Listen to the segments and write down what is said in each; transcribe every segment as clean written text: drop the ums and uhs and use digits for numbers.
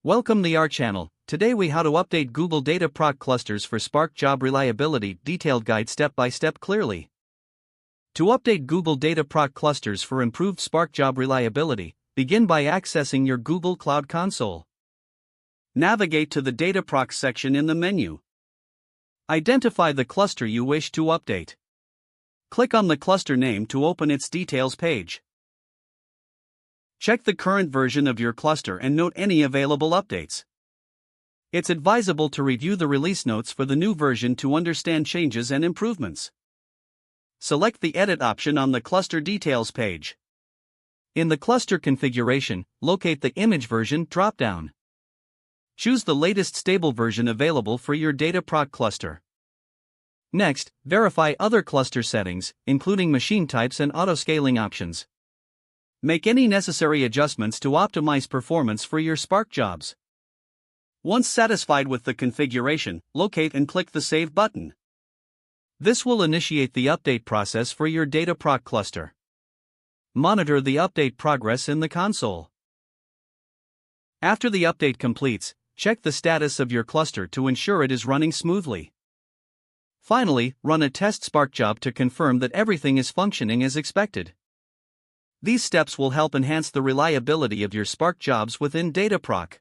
Welcome to our channel. Today we how to update Google Dataproc clusters for Spark job reliability. Detailed guide step by step clearly. To update Google Dataproc clusters for improved Spark job reliability, begin by accessing your Google Cloud Console. Navigate to the Dataproc section in the menu. Identify the cluster you wish to update. Click on the cluster name to open its details page. Check the current version of your cluster and note any available updates. It's advisable to review the release notes for the new version to understand changes and improvements. Select the Edit option on the Cluster Details page. In the cluster configuration, locate the Image Version drop-down. Choose the latest stable version available for your Dataproc cluster. Next, verify other cluster settings, including machine types and auto-scaling options. Make any necessary adjustments to optimize performance for your Spark jobs. Once satisfied with the configuration, locate and click the Save button. This will initiate the update process for your Dataproc cluster. Monitor the update progress in the console. After the update completes, check the status of your cluster to ensure it is running smoothly. Finally, run a test Spark job to confirm that everything is functioning as expected. These steps will help enhance the reliability of your Spark jobs within Dataproc.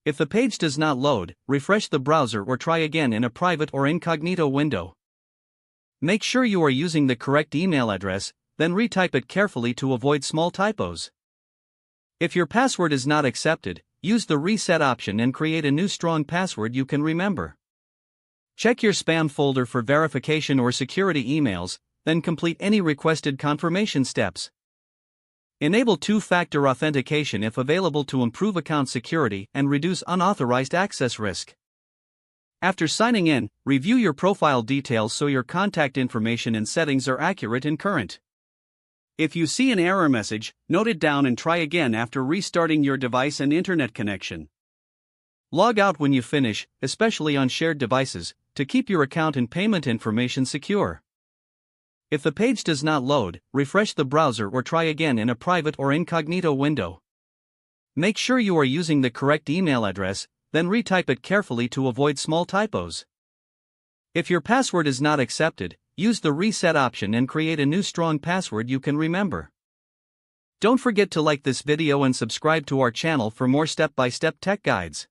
If the page does not load, refresh the browser or try again in a private or incognito window. Make sure you are using the correct email address, then retype it carefully to avoid small typos. If your password is not accepted, use the reset option and create a new strong password you can remember. Check your spam folder for verification or security emails, then complete any requested confirmation steps. Enable two-factor authentication if available to improve account security and reduce unauthorized access risk. After signing in, review your profile details so your contact information and settings are accurate and current. If you see an error message, note it down and try again after restarting your device and internet connection. Log out when you finish, especially on shared devices, to keep your account and payment information secure. If the page does not load, refresh the browser or try again in a private or incognito window. Make sure you are using the correct email address, then retype it carefully to avoid small typos. If your password is not accepted, use the reset option and create a new strong password you can remember. Don't forget to like this video and subscribe to our channel for more step-by-step tech guides.